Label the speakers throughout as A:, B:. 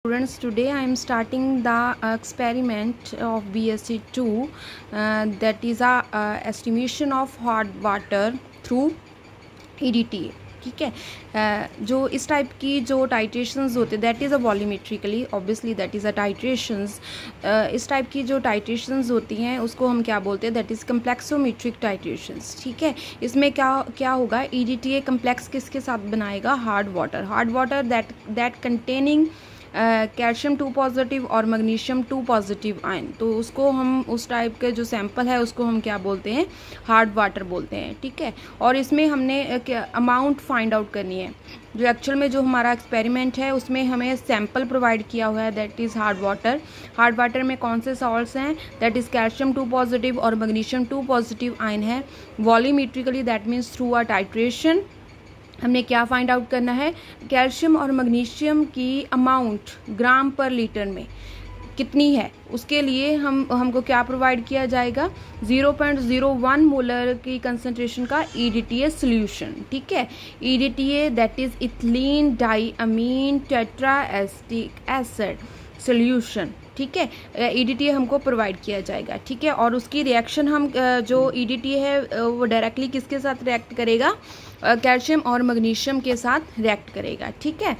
A: Students, today I am starting the experiment of BSc 2 that is a estimation of hot water through EDTA. ठीक है, जो इस type की जो titrations होते हैं that is a volumetrically obviously that is a titrations. इस type की जो टाइट्रेशंस होती हैं उसको हम क्या बोलते हैं, दैट इज़ कम्प्लेक्सोमेट्रिक टाइट्रेशंस। ठीक है, इसमें क्या होगा, EDTA कम्प्लेक्स किसके साथ बनाएगा, hard water that containing calcium 2 positive और मैग्नीशियम 2 पॉजिटिव आयन। तो उसको हम उस टाइप के जो सैंपल है उसको हम क्या बोलते हैं, हार्ड वाटर बोलते हैं। ठीक है, और इसमें हमने अमाउंट फाइंड आउट करनी है। जो एक्चुअल में जो हमारा एक्सपेरिमेंट है उसमें हमें सैंपल प्रोवाइड किया हुआ है दैट इज़ हार्ड वाटर में कौन से सॉल्ट्स हैं, दैट इज़ कैल्शियम 2 पॉजिटिव और मैग्नीशियम 2 पॉजिटिव आयन है। Volumetrically that means through a titration हमने क्या फाइंड आउट करना है, कैल्शियम और मैग्नीशियम की अमाउंट ग्राम पर लीटर में कितनी है। उसके लिए हमको क्या प्रोवाइड किया जाएगा, 0.01 मोलर की कंसंट्रेशन का EDTA सोल्यूशन। ठीक है, EDTA that is ethylene diamine tetraacetic acid solution. ठीक है, EDTA हमको प्रोवाइड किया जाएगा। ठीक है, और उसकी रिएक्शन हम जो EDTA है वो डायरेक्टली किसके साथ रिएक्ट करेगा, कैल्शियम और मैग्नीशियम के साथ रिएक्ट करेगा। ठीक है,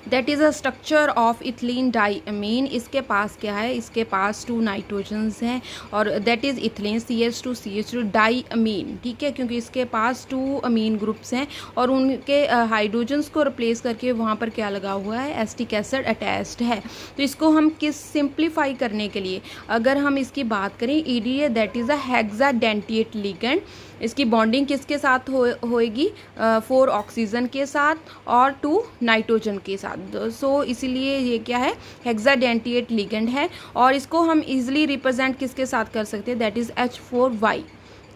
A: that is a structure of ethylene diamine. इसके पास क्या है, इसके पास 2 नाइट्रोजन्स हैं और दैट इज़ इथिलीन CH2 डाइअमीन। ठीक है, क्योंकि इसके पास 2 अमीन ग्रुप्स हैं और उनके हाइड्रोजन्स को रिप्लेस करके वहाँ पर क्या लगा हुआ है, एसिटिक एसिड अटैच्ड है। तो इसको हम सिंप्लीफाई करने के लिए अगर हम इसकी बात करें, EDTA that is a hexadentate ligand. इसकी बॉन्डिंग किसके साथ होएगी, 4 ऑक्सीजन के साथ और 2 नाइट्रोजन के साथ। सो इसीलिए ये क्या है, हेक्साडेंटिएट लिगेंड है और इसको हम इजीली रिप्रेजेंट किसके साथ कर सकते हैं, दैट इज़ H4Y।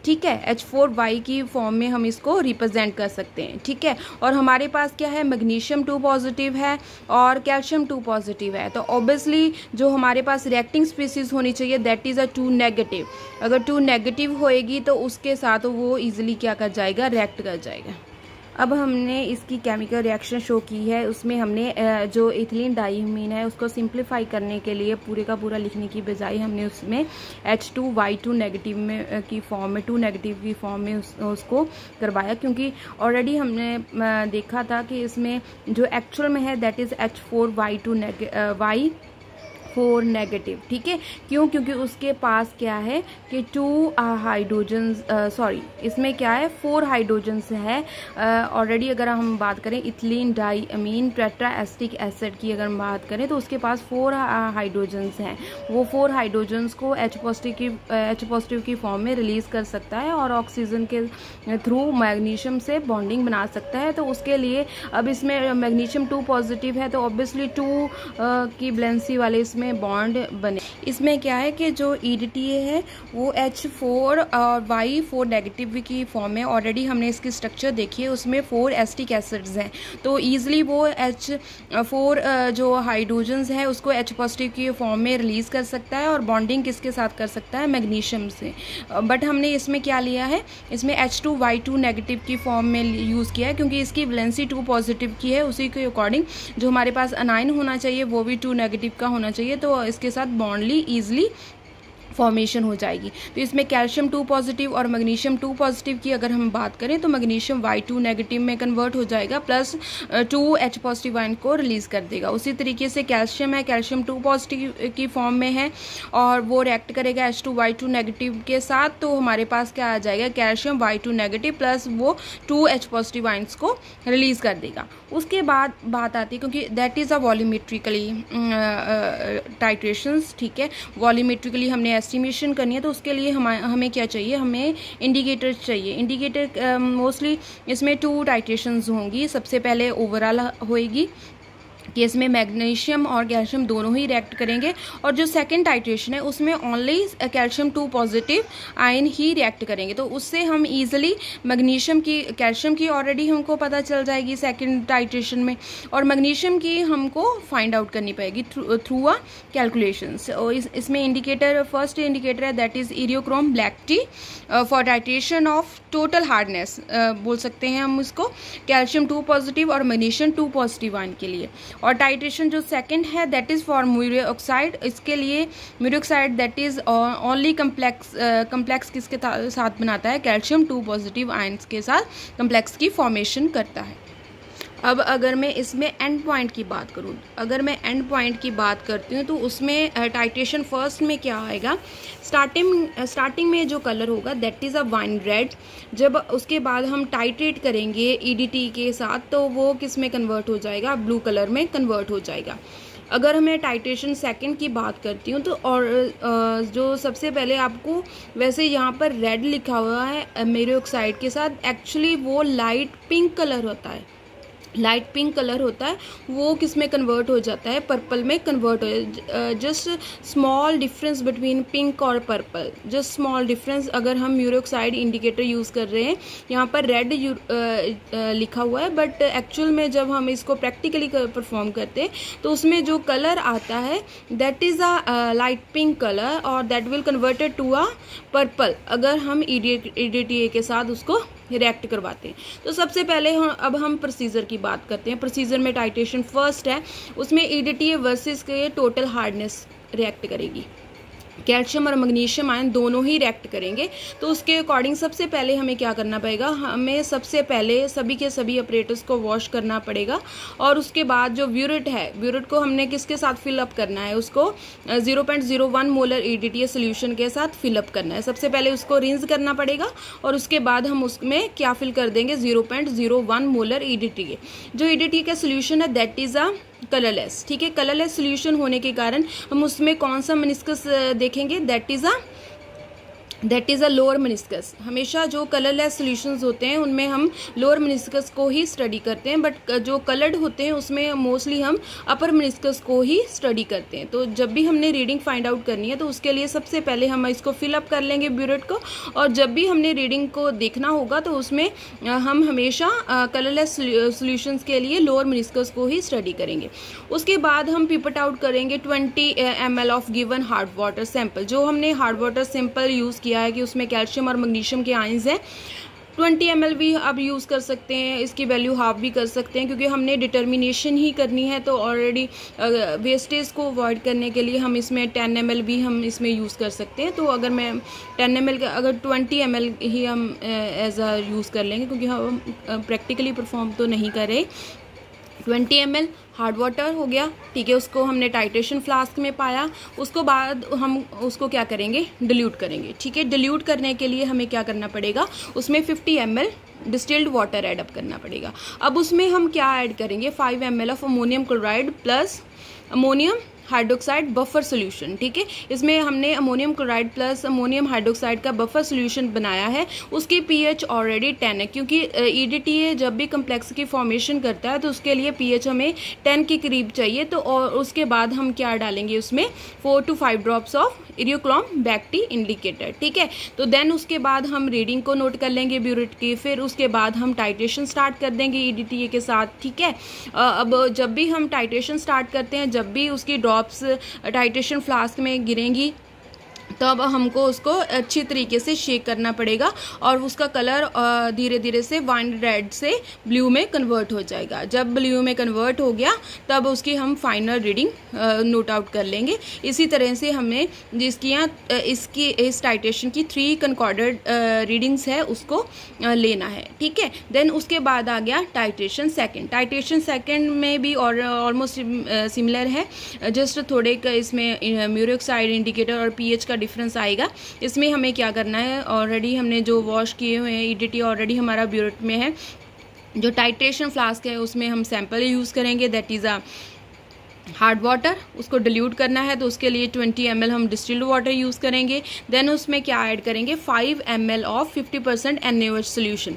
A: ठीक है, H4Y की फॉर्म में हम इसको रिप्रेजेंट कर सकते हैं। ठीक है, और हमारे पास क्या है, मैग्नीशियम 2 पॉजिटिव है और कैल्शियम 2 पॉजिटिव है। तो ऑब्वियसली जो हमारे पास रिएक्टिंग स्पीसीज होनी चाहिए दैट इज़ अ 2 नेगेटिव। अगर 2 नेगेटिव होएगी तो उसके साथ वो इजीली क्या कर जाएगा, रिएक्ट कर जाएगा। अब हमने इसकी केमिकल रिएक्शन शो की है, उसमें हमने जो इथिलीन डाइअमीन है उसको सिंप्लीफाई करने के लिए पूरे का पूरा लिखने की बजाय हमने उसमें H2Y2 नेगेटिव में की फॉर्म में 2 नेगेटिव की फॉर्म में उसको करवाया, क्योंकि ऑलरेडी हमने देखा था कि इसमें जो एक्चुअल में है दैट इज़ H4Y4 नेगेटिव। ठीक है, क्योंकि उसके पास क्या है कि 2 हाइड्रोजन्स इसमें क्या है, 4 हाइड्रोजन्स है ऑलरेडी। अगर हम बात करें इथिलीन डाइअमीन टेट्राएस्टिक एसिड की अगर हम बात करें तो उसके पास 4 हाइड्रोजन्स हैं। वो 4 हाइड्रोजन्स को H पॉजिटिव की फॉर्म में रिलीज कर सकता है और ऑक्सीजन के थ्रू मैग्नीशियम से बॉन्डिंग बना सकता है। तो उसके लिए अब इसमें मैग्नीशियम 2 पॉजिटिव है तो ऑब्वियसली 2 की वैलेंसी वाले में बॉन्ड बने। इसमें क्या है कि जो EDTA है वो H4 और Y4 नेगेटिव की फॉर्म में, ऑलरेडी हमने इसकी स्ट्रक्चर देखी है, उसमें 4 एसिटिक एसिड्स हैं। तो ईजिली वो H4 जो हाइड्रोजन्स है उसको H पॉजिटिव की फॉर्म में रिलीज कर सकता है और बॉन्डिंग किसके साथ कर सकता है, मैग्नीशियम से। बट हमने इसमें क्या लिया है, इसमें H2Y2 नेगेटिव की फॉर्म में यूज़ किया है, क्योंकि इसकी वैलेंसी 2 पॉजिटिव की है। उसी के अकॉर्डिंग जो हमारे पास अनाइन होना चाहिए वो भी 2 नेगेटिव का होना चाहिए, तो इसके साथ बॉन्डली ईजिली फॉर्मेशन हो जाएगी। तो इसमें कैल्शियम 2 पॉजिटिव और मैग्नीशियम 2 पॉजिटिव की अगर हम बात करें तो मैग्नीशियम Y2 नेगेटिव में कन्वर्ट हो जाएगा प्लस 2 H पॉजिटिव आयन को रिलीज कर देगा। उसी तरीके से कैल्शियम है, कैल्शियम 2 पॉजिटिव की फॉर्म में है और वो रिएक्ट करेगा H2Y2 नेगेटिव के साथ। तो हमारे पास क्या आ जाएगा, कैल्शियम Y2 नेगेटिव प्लस वो 2 H पॉजिटिव आयन्स को रिलीज कर देगा। उसके बाद बात आती है, क्योंकि दैट इज़ अ वॉल्यूमेट्रिकली टाइट्रेशंस। ठीक है, वॉल्यूमेट्रिकली हमने एस्टिमेशन करनी है तो उसके लिए हमें क्या चाहिए, हमें इंडिकेटर चाहिए। इंडिकेटर मोस्टली इसमें 2 टाइट्रेशंस होंगी। सबसे पहले ओवरऑल होएगी कि इसमें मैग्नीशियम और कैल्शियम दोनों ही रिएक्ट करेंगे, और जो सेकंड टाइट्रेशन है उसमें ओनली कैल्शियम 2 पॉजिटिव आयन ही रिएक्ट करेंगे। तो उससे हम इजीली मैग्नीशियम की, कैल्शियम की ऑलरेडी हमको पता चल जाएगी सेकंड टाइट्रेशन में, और मैग्नीशियम की हमको फाइंड आउट करनी पड़ेगी थ्रू अ कैलकुलेशंस। और इसमें इंडिकेटर, फर्स्ट इंडिकेटर है that is eriochrome black T for titration of total hardness बोल सकते हैं हम इसको, कैल्शियम 2 पॉजिटिव और मैग्नीशियम 2 पॉजिटिव आयन के लिए। और टाइट्रेशन जो सेकंड है that is for murexide, इसके लिए murexide that is only complex किसके साथ बनाता है, कैल्शियम 2 पॉजिटिव आयंस के साथ कम्प्लेक्स की फॉर्मेशन करता है। अब अगर मैं इसमें एंड पॉइंट की बात करूँ, अगर मैं एंड पॉइंट की बात करती हूँ तो उसमें टाइट्रेशन फर्स्ट में क्या आएगा, स्टार्टिंग में जो कलर होगा that is a wine red. जब उसके बाद हम टाइट्रेट करेंगे ईडीटी के साथ तो वो किस में कन्वर्ट हो जाएगा, ब्लू कलर में कन्वर्ट हो जाएगा। अगर मैं टाइट्रेशन सेकंड की बात करती हूँ तो और जो सबसे पहले आपको वैसे यहाँ पर रेड लिखा हुआ है म्यूरिक ऑक्साइड के साथ, एक्चुअली वो लाइट पिंक कलर होता है, लाइट पिंक कलर होता है, वो किस में कन्वर्ट हो जाता है, पर्पल में कन्वर्ट हो। Just small difference between pink और पर्पल, जस्ट स्मॉल डिफरेंस। अगर हम म्यूरिक ऑक्साइड इंडिकेटर यूज़ कर रहे हैं, यहाँ पर रेड लिखा हुआ है, बट एक्चुअल में जब हम इसको प्रैक्टिकली परफॉर्म करते हैं तो उसमें जो कलर आता है that is a light pink colour और that will converted to a purple अगर हम EDTA के साथ उसको रिएक्ट करवाते हैं। तो सबसे पहले अब हम प्रोसीजर की बात करते हैं। प्रोसीजर में टाइट्रेशन फर्स्ट है, उसमें EDTA वर्सेस के टोटल हार्डनेस रिएक्ट करेगी, कैल्शियम और मैग्नीशियम आयन दोनों ही रिएक्ट करेंगे। तो उसके अकॉर्डिंग सबसे पहले हमें क्या करना पड़ेगा, हमें सबसे पहले सभी के सभी ऑपरेटर्स को वॉश करना पड़ेगा और उसके बाद जो ब्यूरेट है, ब्यूरेट को हमने किसके साथ फिलअप करना है, उसको 0.01 मोलर EDTA सोल्यूशन के साथ फिलअप करना है। सबसे पहले उसको रिंस करना पड़ेगा और उसके बाद हम उसमें क्या फिल कर देंगे, 0.01 मोलर EDTA। जो EDTA का सोल्यूशन है दैट इज़ अ कलरलेस, ठीक है। कलरलेस सोल्यूशन होने के कारण हम उसमें कौन सा मेनिस्कस देखेंगे, that is a lower meniscus. हमेशा जो कलरलेस सॉल्यूशंस होते हैं उनमें हम लोअर मेनिस्कस को ही स्टडी करते हैं, बट जो कलर्ड होते हैं उसमें मोस्टली हम अपर मेनिस्कस को ही स्टडी करते हैं। तो जब भी हमने रीडिंग फाइंड आउट करनी है तो उसके लिए सबसे पहले हम इसको फिलअप कर लेंगे ब्यूरेट को, और जब भी हमने रीडिंग को देखना होगा तो उसमें हम हमेशा कलरलेस सॉल्यूशंस के लिए लोअर मेनिस्कस को ही स्टडी करेंगे। उसके बाद हम पिपट आउट करेंगे 20 ml of given hard water sample. जो हमने हार्ड वाटर सैंपल यूज़ किया है कि उसमें कैल्शियम और मैग्नीशियम के आयंस हैं, 20 ml भी आप यूज़ कर सकते हैं, इसकी वैल्यू हाफ भी कर सकते हैं क्योंकि हमने डिटर्मिनेशन ही करनी है। तो ऑलरेडी वेस्टेज को अवॉइड करने के लिए हम इसमें 10 ml भी हम इसमें यूज़ कर सकते हैं। तो अगर मैं 10 ml का अगर 20 ml ही हम एज अ यूज़ कर लेंगे क्योंकि हम प्रैक्टिकली परफॉर्म तो नहीं कर रहे। 20 ml हार्ड वाटर हो गया, ठीक है। उसको हमने टाइट्रेशन फ्लास्क में पाया, उसको बाद हम उसको क्या करेंगे, डिल्यूट करेंगे, ठीक है। डिल्यूट करने के लिए हमें क्या करना पड़ेगा, उसमें 50 ml distilled water add up करना पड़ेगा। अब उसमें हम क्या ऐड करेंगे, 5 ml of ammonium chloride plus ammonium hydroxide buffer solution, ठीक है। इसमें हमने ammonium chloride plus ammonium hydroxide का बफर सोल्यूशन बनाया है। उसकी pH ऑलरेडी 10 है क्योंकि EDTA जब भी कम्प्लेक्स की फॉर्मेशन करता है तो उसके लिए pH हमें 10 के करीब चाहिए। तो और उसके बाद हम क्या डालेंगे उसमें 4 to 5 drops of eriochrome black T indicator, ठीक है। तो देन उसके बाद हम रीडिंग को नोट कर लेंगे ब्यूरेट की, फिर उसके बाद हम टाइट्रेशन स्टार्ट कर देंगे EDTA के साथ, ठीक है। अब जब भी हम टाइट्रेशन स्टार्ट करते हैं, जब भी उसकी ड्रॉप्स टाइट्रेशन फ्लास्क में गिरेंगी तब हमको उसको अच्छी तरीके से शेक करना पड़ेगा और उसका कलर धीरे धीरे से वाइन रेड से ब्लू में कन्वर्ट हो जाएगा। जब ब्लू में कन्वर्ट हो गया तब उसकी हम फाइनल रीडिंग नोट आउट कर लेंगे। इसी तरह से हमने जिसकी इसकी इस टाइट्रेशन की 3 कंकॉर्डेड रीडिंग्स है उसको लेना है, ठीक है। देन उसके बाद आ गया टाइट्रेशन सेकेंड। टाइट्रेशन सेकेंड में भी और ऑलमोस्ट सिमिलर है, जस्ट थोड़े इसमें म्यूरिक ऑक्साइड इंडिकेटर और pH का डिफरेंस आएगा। इसमें हमें क्या करना है, ऑलरेडी हमने जो वॉश किए हुए हैं EDTA ऑलरेडी हमारा ब्यूरेट में है। जो टाइट्रेशन फ्लास्क है उसमें हम सैंपल यूज़ करेंगे, that is a hard water. उसको डिल्यूट करना है तो उसके लिए 20 ml हम डिस्टिल्ड वाटर यूज़ करेंगे। देन उसमें क्या ऐड करेंगे, 5 ml of 50% NaOH solution,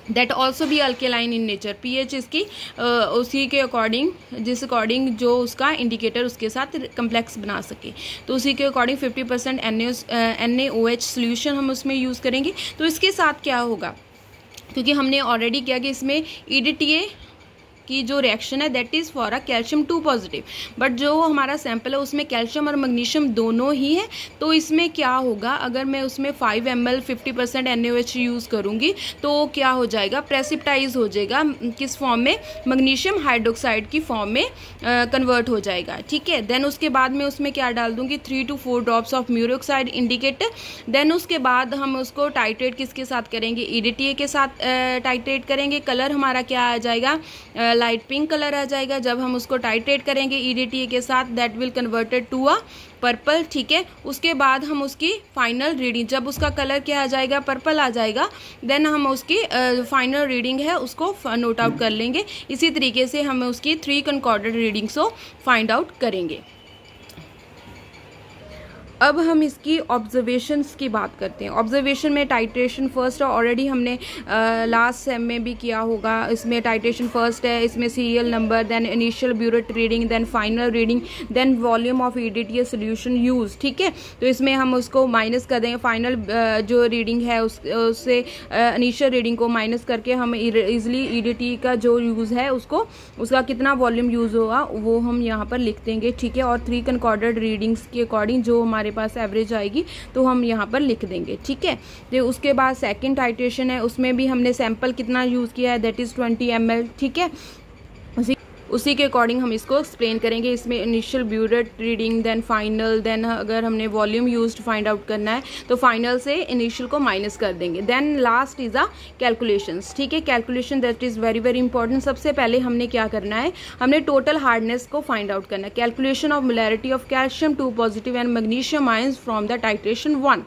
A: that also भी अल्केलाइन इन नेचर। pH इसकी उसी के अकॉर्डिंग, जिस अकॉर्डिंग जो उसका इंडिकेटर उसके साथ कम्प्लेक्स बना सके, तो उसी के अकॉर्डिंग 50% NaOH सोल्यूशन हम उसमें यूज़ करेंगे। तो इसके साथ क्या होगा, क्योंकि हमने ऑलरेडी किया कि इसमें EDTA की जो रिएक्शन है that is for a calcium 2 positive, but जो हमारा सैंपल है उसमें कैल्शियम और मैग्नीशियम दोनों ही है। तो इसमें क्या होगा, अगर मैं उसमें 5 ml 50% NaOH यूज़ करूँगी तो क्या हो जाएगा, प्रेसिपिटाइज हो जाएगा, किस फॉर्म में, मैग्नीशियम हाइड्रोक्साइड की फॉर्म में कन्वर्ट हो जाएगा। ठीक है, देन उसके बाद मैं उसमें क्या डाल दूंगी, 3 to 4 drops of murexide indicator. Then उसके बाद हम उसको टाइट्रेट किसके साथ करेंगे, EDTA के साथ टाइट्रेट करेंगे। कलर हमारा क्या आ जाएगा, लाइट पिंक कलर आ जाएगा। जब हम उसको टाइट्रेट करेंगे EDTA के साथ, that will converted to a purple. ठीक है, उसके बाद हम उसकी फाइनल रीडिंग, जब उसका कलर क्या आ जाएगा, पर्पल आ जाएगा, देन हम उसकी फाइनल रीडिंग है उसको नोट आउट कर लेंगे। इसी तरीके से हम उसकी 3 कंकॉर्डेंट रीडिंग्स को फाइंड आउट करेंगे। अब हम इसकी ऑब्जर्वेशंस की बात करते हैं। ऑब्जर्वेशन में टाइट्रेशन फर्स्ट है, ऑलरेडी हमने लास्ट सेम में भी किया होगा। इसमें टाइट्रेशन फर्स्ट है, इसमें serial number, then initial burette reading, then final reading, then volume of EDTA solution use. ठीक है, तो इसमें हम उसको माइनस कर देंगे, फाइनल जो रीडिंग है उससे इनिशियल रीडिंग को माइनस करके हम इजिली EDTA का जो यूज़ है उसका कितना वॉल्यूम यूज़ होगा वो हम यहाँ पर लिख देंगे। ठीक है, और 3 कंकॉर्डेंट रीडिंग्स के अकॉर्डिंग जो हमारे पास एवरेज आएगी तो हम यहाँ पर लिख देंगे। ठीक है, तो उसके बाद सेकंड टाइट्रेशन है, उसमें भी हमने सैंपल कितना यूज़ किया है, दैट इज़ 20 ml। ठीक है, उसी के अकॉर्डिंग हम इसको एक्सप्लेन करेंगे। इसमें initial burette reading, then final, then अगर हमने वॉल्यूम यूज्ड फाइंड आउट करना है तो फाइनल से इनिशियल को माइनस कर देंगे। Then last is a calculations. ठीक है, calculation that is very very important. सबसे पहले हमने क्या करना है, हमने टोटल हार्डनेस को फाइंड आउट करना है। Calculation of molarity of calcium 2 positive and magnesium ions from the titration 1।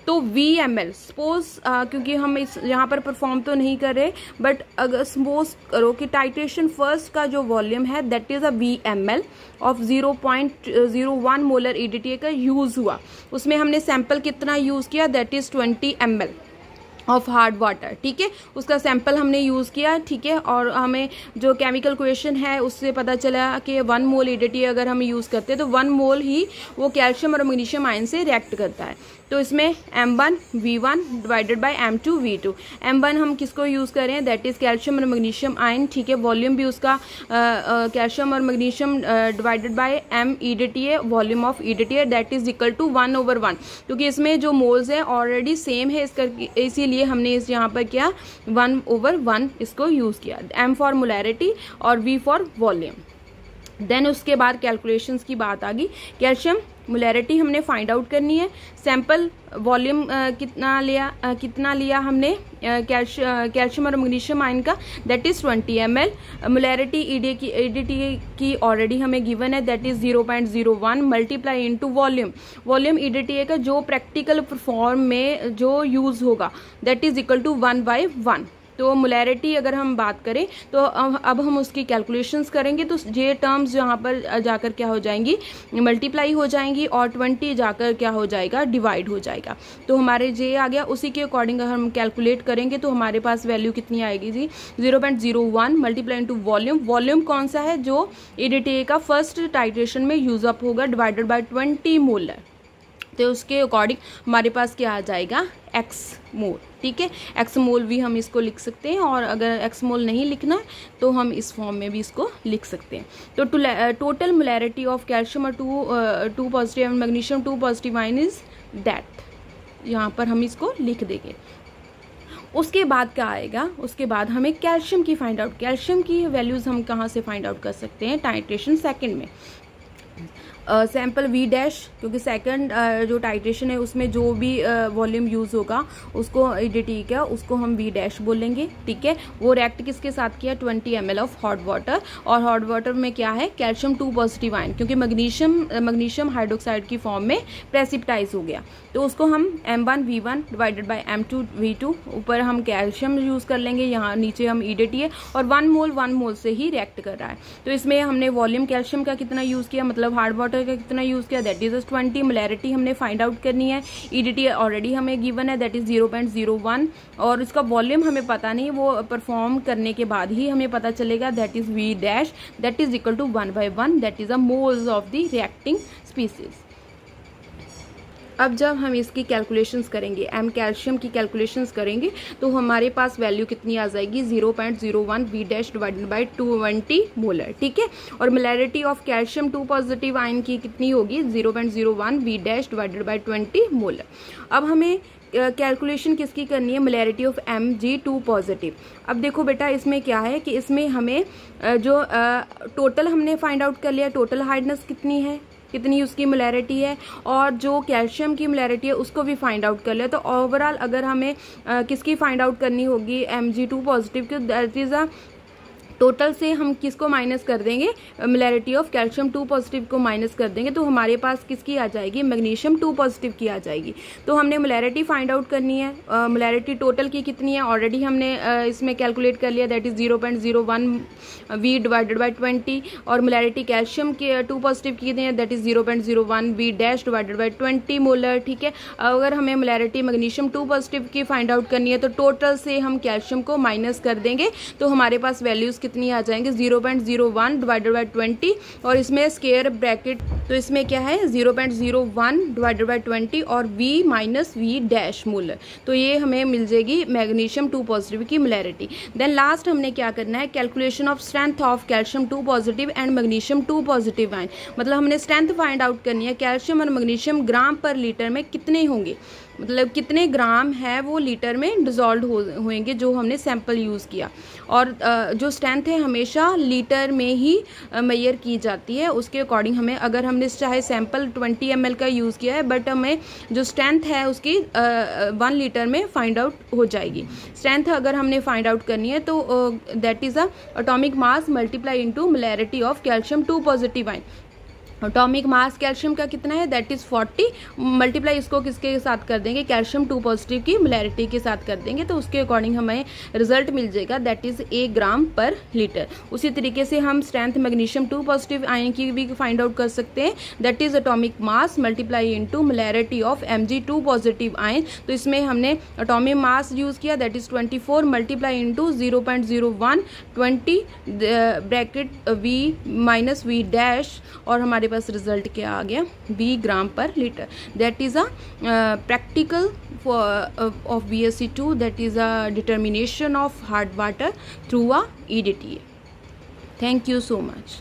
A: तो VML सपोज, क्योंकि हम इस यहाँ पर परफॉर्म तो नहीं कर रहे, बट अगर सपोज करो कि टाइट्रेशन फर्स्ट का जो वॉल्यूम है that is a VML of 0.01 molar EDTA का यूज हुआ। उसमें हमने सैंपल कितना यूज किया, that is 20 ml of hard water. ठीक है, उसका सैंपल हमने यूज़ किया। ठीक है, और हमें जो केमिकल क्वेश्चन है उससे पता चला कि 1 मोल EDTA अगर हम यूज़ करते हैं तो 1 मोल ही वो कैल्शियम और मैग्नीशियम आयन से रिएक्ट करता है। तो इसमें M1V1 divided by M2V2। M1 हम किसको यूज़ कर रहे हैं, दैट इज़ कैल्शियम और मैग्नीशियम आयन। ठीक है, वॉल्यूम भी उसका कैल्शियम और magnesium divided by M EDTA, volume of EDTA that is equal to 1/1, क्योंकि इसमें जो मोल्स है ऑलरेडी सेम है, इसीलिए हमने इस यहाँ पर क्या 1/1 इसको यूज़ किया। M फॉर मोलैरिटी और V फॉर वॉल्यूम। देन उसके बाद कैलकुलेशंस की बात आ गई। कैल्शियम मोलैरिटी हमने फाइंड आउट करनी है। सैंपल वॉल्यूम कितना लिया हमने कैल्शियम और मैग्नीशियम आयन का, that is 20 ml। Molarity EDTA की ऑलरेडी हमें गिवन है, that is 0.01 multiply into volume EDTA का जो प्रैक्टिकल परफॉर्म में जो यूज होगा दैट इज इक्वल टू 1/1। तो मोलैरिटी अगर हम बात करें तो अब हम उसकी कैलकुलेशंस करेंगे, तो ये टर्म्स यहाँ पर जाकर क्या हो जाएंगी, मल्टीप्लाई हो जाएंगी, और 20 जाकर क्या हो जाएगा, डिवाइड हो जाएगा। तो हमारे जे आ गया, उसी के अकॉर्डिंग अगर हम कैलकुलेट करेंगे तो हमारे पास वैल्यू कितनी आएगी जी, 0.01 मल्टीप्लाई इंटू वॉल्यूम कौन सा है, जो EDTA का फर्स्ट टाइट्रेशन में यूज अप होगा, डिवाइडेड बाय 20 मोलर। तो उसके अकॉर्डिंग हमारे पास क्या आ जाएगा, एक्स मोल। ठीक है, एक्स मोल भी हम इसको लिख सकते हैं, और अगर एक्स मोल नहीं लिखना है तो हम इस फॉर्म में भी इसको लिख सकते हैं। तो टोटल मोलैरिटी ऑफ कैल्शियम और 2 positive and magnesium 2 positive ion is that, यहाँ पर हम इसको लिख देंगे। उसके बाद क्या आएगा, उसके बाद हमें कैल्शियम की फाइंड आउट, कैल्शियम की वैल्यूज हम कहाँ से फाइंड आउट कर सकते हैं, टाइट्रेशन सेकंड में। सैंपल V डैश, क्योंकि सेकंड जो टाइट्रेशन है उसमें जो भी वॉल्यूम यूज होगा उसको EDTA का, उसको हम V डैश बोलेंगे। ठीक है, वो रिएक्ट किसके साथ किया, 20 ml ऑफ हॉट वाटर, और हॉट वाटर में क्या है, कैल्शियम 2 पॉजिटिव आयन, क्योंकि मैग्नीशियम हाइड्रोक्साइड की फॉर्म में प्रेसिपिटाइज हो गया, तो उसको हम M1V1 डिवाइडेड बाय M2V2, ऊपर हम कैल्शियम यूज कर लेंगे, यहाँ नीचे हम EDTA, और 1 मोल से ही रिएक्ट कर रहा है। तो इसमें हमने वॉल्यूम कैल्शियम का कितना यूज किया, मतलब हार्ड वाटर का कितना यूज किया, दैट इज 20। मोलैरिटी हमने फाइंड आउट करनी है, EDTA ऑलरेडी हमें गिवन है, दैट इज 0.01, और इसका वॉल्यूम हमें पता नहीं, वो परफॉर्म करने के बाद ही हमें पता चलेगा, that is V dash, that is equal to 1/1, that is a moles of the reacting species. अब जब हम इसकी कैलकुलेशंस करेंगे, एम कैल्शियम की कैलकुलेशंस करेंगे, तो हमारे पास वैल्यू कितनी आ जाएगी 0.01 V dash divided by 220 molar, ठीक है। और molarity of calcium 2 positive ion की कितनी होगी 0.01 V dash divided by 20 molar. अब हमें कैलकुलेशन किसकी करनी है, मोलैरिटी ऑफ Mg2 पॉजिटिव। अब देखो बेटा इसमें क्या है कि इसमें हमें जो टोटल हमने फाइंड आउट कर लिया, टोटल हार्डनेस कितनी है, कितनी उसकी मोलैरिटी है, और जो कैल्शियम की मोलैरिटी है उसको भी फाइंड आउट कर लिया। तो ओवरऑल अगर हमें किसकी फाइंड आउट करनी होगी Mg2 पॉजिटिव की, दैट इज अ टोटल से हम किसको माइनस कर देंगे, मोलैरिटी ऑफ कैल्शियम 2 पॉजिटिव को माइनस कर देंगे, तो हमारे पास किसकी आ जाएगी, मैग्नीशियम 2 पॉजिटिव की आ जाएगी। तो हमने मोलैरिटी फाइंड आउट करनी है, मोलैरिटी टोटल की कितनी है ऑलरेडी हमने इसमें कैलकुलेट कर लिया, that is 0.01 V divided by 20, और मोलैरिटी कैल्शियम के 2 पॉजिटिव की है, that is 0.01 V dash divided by 20 molar, ठीक है। अगर हमें मोलैरिटी मैग्नीशियम 2 पॉजिटिव की फाइंड आउट करनी है, तो टोटल से हम कैल्शियम को माइनस कर देंगे, तो हमारे पास वैल्यूज कितनी आ जाएंगे 0.01 डिवाइडेड बाई 20, और इसमें स्क्वायर ब्रैकेट, तो इसमें क्या है 0.01 डिवाइडेड बाई 20 और V minus V dash molar, तो ये हमें मिल जाएगी मैग्नीशियम 2 पॉजिटिव की मोलैरिटी। देन लास्ट हमने क्या करना है, calculation of strength of calcium 2 positive and magnesium 2 positive ion, मतलब हमने स्ट्रेंथ फाइंड आउट करनी है, कैल्शियम और मैग्नीशियम ग्राम पर लीटर में कितने होंगे, मतलब कितने ग्राम है वो लीटर में डिजॉल्व होंगे जो हमने सैंपल यूज़ किया। और जो स्ट्रेंथ है हमेशा लीटर में ही मेजर की जाती है, उसके अकॉर्डिंग हमें, अगर हमने चाहे सैंपल 20 ml का यूज़ किया है, बट हमें जो स्ट्रेंथ है उसकी 1 लीटर में फाइंड आउट हो जाएगी। स्ट्रेंथ अगर हमने फाइंड आउट करनी है तो that is a atomic mass multiply into molarity of calcium 2 positive ion. Atomic mass calcium का कितना है, दैट इज 40, मल्टीप्लाई इसको किसके साथ कर देंगे, कैल्शियम 2 पॉजिटिव की मोलैरिटी के साथ कर देंगे, तो उसके अकॉर्डिंग हमें रिजल्ट मिल जाएगा, दैट इज 1 ग्राम पर लीटर। उसी तरीके से हम स्ट्रेंथ मैग्नीशियम 2 पॉजिटिव आयन की भी फाइंड आउट कर सकते हैं, that is atomic mass multiply into molarity of Mg2 positive ion. तो इसमें हमने एटॉमिक मास यूज किया, that is 24 multiply into 0.01 20 bracket V minus V dash, और हमारे पास रिजल्ट क्या आ गया 20 ग्राम पर litre. That is a practical of BSc2, that is a determination of hard water through a EDTA. Thank you so much.